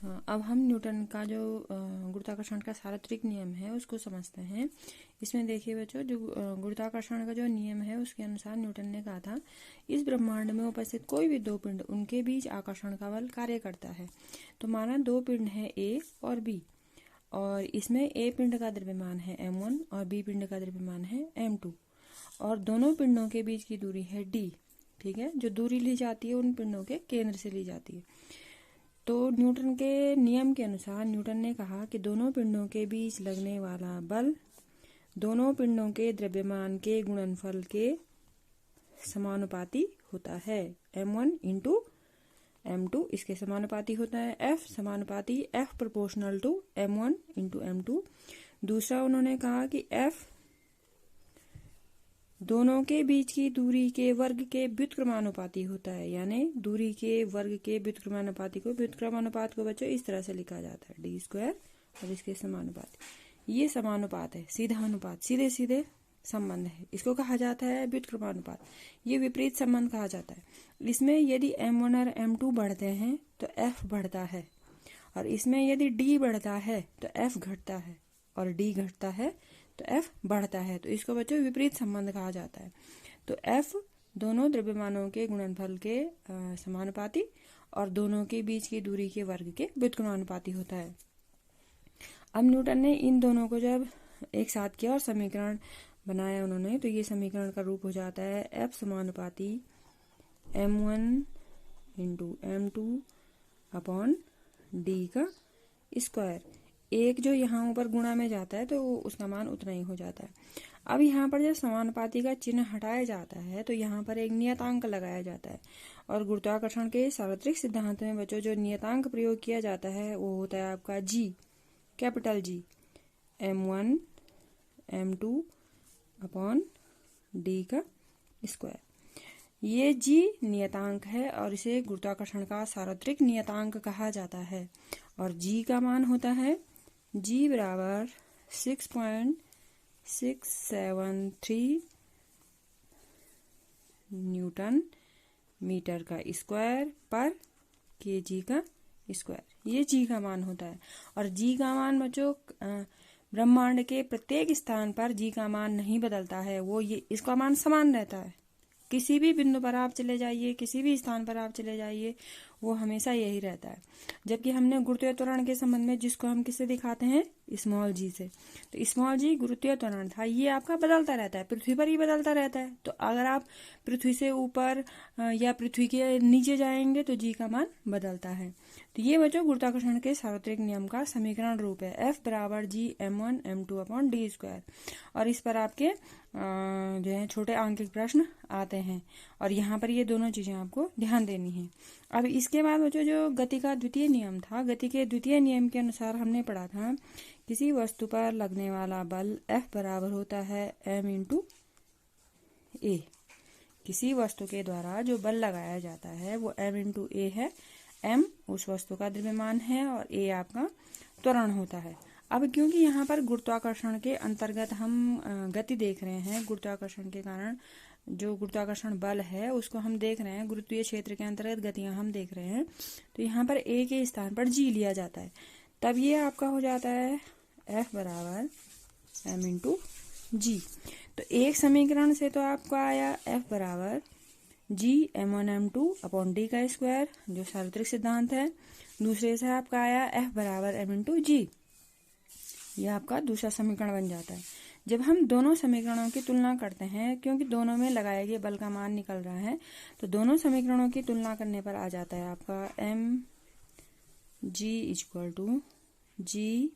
हाँ, अब हम न्यूटन का जो गुरुत्वाकर्षण का सार्वत्रिक नियम है उसको समझते हैं। इसमें देखिए बच्चों, जो गुरुत्वाकर्षण का जो नियम है उसके अनुसार न्यूटन ने कहा था, इस ब्रह्मांड में उपस्थित कोई भी दो पिंड, उनके बीच आकर्षण का बल कार्य करता है। तो माना दो पिंड है ए और बी, और इसमें ए पिंड का द्रव्यमान है m1 और बी पिंड का द्रव्यमान है m2, और दोनों पिंडों के बीच की दूरी है d। ठीक है, जो दूरी ली जाती है उन पिंडों के केंद्र से ली जाती है। तो न्यूटन के नियम के अनुसार न्यूटन ने कहा कि दोनों पिंडों के बीच लगने वाला बल दोनों पिंडों के द्रव्यमान के गुणनफल के समानुपाती होता है। m1 इंटू m2 इसके समानुपाती होता है। f समानुपाती f proportional to m1 into m2। दूसरा उन्होंने कहा कि f दोनों के बीच की दूरी के वर्ग के व्युत्क्रमानुपाती होता है, यानी दूरी के वर्ग के व्युत्क्रमानुपाती को, व्युत्क्रमानुपात को बच्चों इस तरह से लिखा जाता है d स्क्वायर और इसके समानुपाती। ये समानुपात है, सीधा अनुपात, सीधे सीधे संबंध है, इसको कहा जाता है व्युत्क्रमानुपात। ये विपरीत संबंध कहा जाता है। इसमें यदि m1 और m2 बढ़ते हैं तो f बढ़ता है, और इसमें यदि d बढ़ता है तो f घटता है, और d घटता है तो f बढ़ता है। तो इसको बच्चों विपरीत संबंध कहा जाता है। तो f दोनों द्रव्यमानों के गुणनफल के समानुपाती और दोनों के बीच की दूरी के वर्ग के व्युत्क्रमानुपाती होता है। अब न्यूटन ने इन दोनों को जब एक साथ किया और समीकरण बनाया उन्होंने, तो ये समीकरण का रूप हो जाता है f समानुपाती m1 into m2 upon d का स्क्वायर। एक जो यहाँ ऊपर गुणा में जाता है तो उसका मान उतना ही हो जाता है। अब यहाँ पर जब समानुपाती का चिन्ह हटाया जाता है तो यहाँ पर एक नियतांक लगाया जाता है, और गुरुत्वाकर्षण के सार्वत्रिक सिद्धांत में बच्चों जो नियतांक प्रयोग किया जाता है वो होता है आपका g, capital G, m1 m2 upon d का स्क्वायर। ये g नियतांक है और इसे गुरुत्वाकर्षण का सार्वत्रिक नियतांक कहा जाता है, और g का मान होता है g बराबर 6.673 न्यूटन मीटर का स्क्वायर पर kg का स्क्वायर। ये g का मान होता है। और g का मान बच्चों ब्रह्मांड के प्रत्येक स्थान पर g का मान नहीं बदलता है, वो ये इसका मान समान रहता है। किसी भी बिंदु पर आप चले जाइए, किसी भी स्थान पर आप चले जाइए, वो हमेशा यही रहता है। जबकि हमने गुरुत्वीय त्वरण के संबंध में, जिसको हम किससे दिखाते हैं, स्मॉल जी से, तो स्मॉल जी गुरुत्वीय त्वरण था, ये आपका बदलता रहता है, पृथ्वी पर ही बदलता रहता है। तो अगर आप पृथ्वी से ऊपर या पृथ्वी के नीचे जाएंगे तो जी का मान बदलता है। तो ये बच्चों गुरुत्वाकर्षण के सार्वत्रिक नियम का समीकरण रूप है, f बराबर g m1 m2 upon d square. और इस पर आपके जो है छोटे आंकिक प्रश्न आते हैं, और यहाँ पर ये दोनों चीजें आपको ध्यान देनी है। अब इसके बाद बच्चों जो गति का द्वितीय नियम था, गति के द्वितीय नियम के अनुसार हमने पढ़ा था किसी वस्तु पर लगने वाला बल F बराबर होता है m इंटू ए। किसी वस्तु के द्वारा जो बल लगाया जाता है वो m इंटू ए है। m उस वस्तु का द्रव्यमान है और a आपका त्वरण होता है। अब क्योंकि यहाँ पर गुरुत्वाकर्षण के अंतर्गत हम गति देख रहे हैं, गुरुत्वाकर्षण के कारण जो गुरुत्वाकर्षण बल है उसको हम देख रहे हैं, गुरुत्वीय क्षेत्र के अंतर्गत गतियां हम देख रहे हैं, तो यहाँ पर a के स्थान पर g लिया जाता है। तब ये आपका हो जाता है f बराबर m इंटू जी। तो एक समीकरण से तो आपका आया f बराबर g m1 m2 upon d का स्क्वायर, जो सार्वत्रिक सिद्धांत है। दूसरे से आपका आया f बराबर m इंटू जी। यह आपका दूसरा समीकरण बन जाता है। जब हम दोनों समीकरणों की तुलना करते हैं, क्योंकि दोनों में लगाए गए बल का मान निकल रहा है, तो दोनों समीकरणों की तुलना करने पर आ जाता है आपका m g equal to g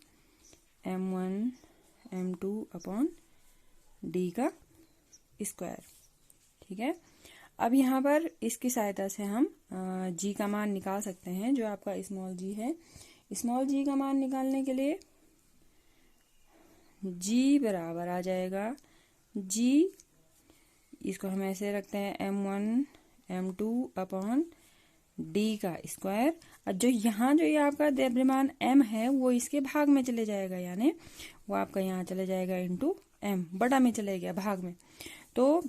m1 m2 upon d का स्क्वायर। ठीक है, अब यहाँ पर इसकी सहायता से हम g का मान निकाल सकते हैं, जो आपका स्मॉल g है। स्मॉल g का मान निकालने के लिए g बराबर आ जाएगा g, इसको हम ऐसे रखते हैं m1 m2 अपॉन d का स्क्वायर। और जो यहाँ जो ये आपका द्रव्यमान m है वो इसके भाग में चले जाएगा, यानी वो आपका यहाँ चले जाएगा इंटू m, बड़ा में चले गया भाग में। तो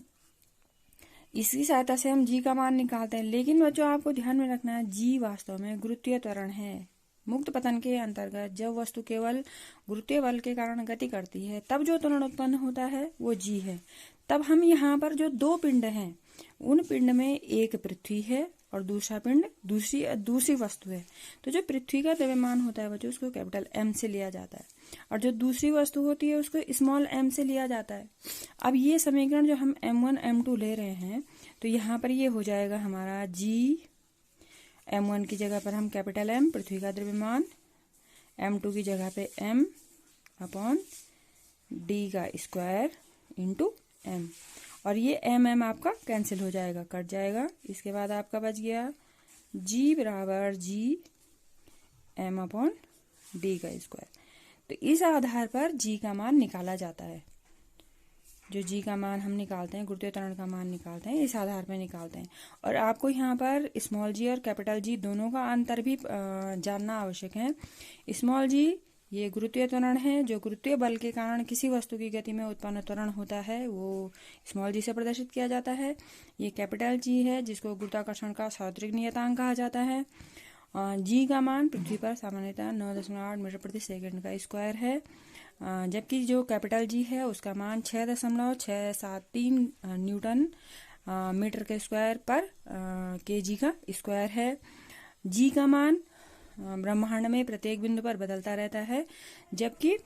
इसकी सहायता से हम g का मान निकालते हैं। लेकिन बच्चों आपको ध्यान में रखना है, g वास्तव में गुरुत्वीय त्वरण है, मुक्त पतन के अंतर्गत जब वस्तु केवल गुरुत्वीय बल के कारण गति करती है तब जो त्वरण उत्पन्न होता है वो जी है। तब हम यहाँ पर जो दो पिंड हैं उन पिंड में एक पृथ्वी है और दूसरा पिंड दूसरी वस्तु है। तो जो पृथ्वी का द्रव्यमान होता है बच्चों उसको कैपिटल M से लिया जाता है और जो दूसरी वस्तु होती है उसको स्मॉल m से लिया जाता है। अब ये समीकरण जो हम M1 M2 ले रहे हैं तो यहाँ पर ये हो जाएगा हमारा G, M1 की जगह पर हम कैपिटल M पृथ्वी का द्रव्यमान, M2 की जगह पे M अपॉन D का स्क्वायर इंटू M, और ये M आपका कैंसिल हो जाएगा, कट जाएगा। इसके बाद आपका बच गया G बराबर G M अपॉन D का स्क्वायर। तो इस आधार पर G का मान निकाला जाता है। जो G का मान हम निकालते हैं, गुरुत्वीय त्वरण का मान निकालते हैं, इस आधार पर निकालते हैं। और आपको यहाँ पर स्मॉल g और कैपिटल G दोनों का अंतर भी जानना आवश्यक है। स्मॉल g ये गुरुत्वीय त्वरण है, जो गुरुत्वीय बल के कारण किसी वस्तु की गति में उत्पन्न त्वरण होता है वो स्मॉल g से प्रदर्शित किया जाता है। ये कैपिटल G है जिसको गुरुत्वाकर्षण का सार्वत्रिक नियतांक कहा जाता है। G का मान पृथ्वी पर सामान्यतः 9.8 मीटर प्रति सेकंड का स्क्वायर है, जबकि जो कैपिटल G है उसका मान 6.673 न्यूटन मीटर के स्क्वायर पर kg का स्क्वायर है। G का मान ब्रह्मांड में प्रत्येक बिंदु पर बदलता रहता है, जबकि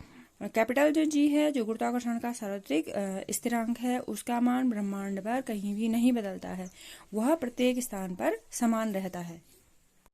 कैपिटल जो G है जो गुरुत्वाकर्षण का सार्वत्रिक स्थिरांक है उसका मान ब्रह्मांड पर कहीं भी नहीं बदलता है, वह प्रत्येक स्थान पर समान रहता है।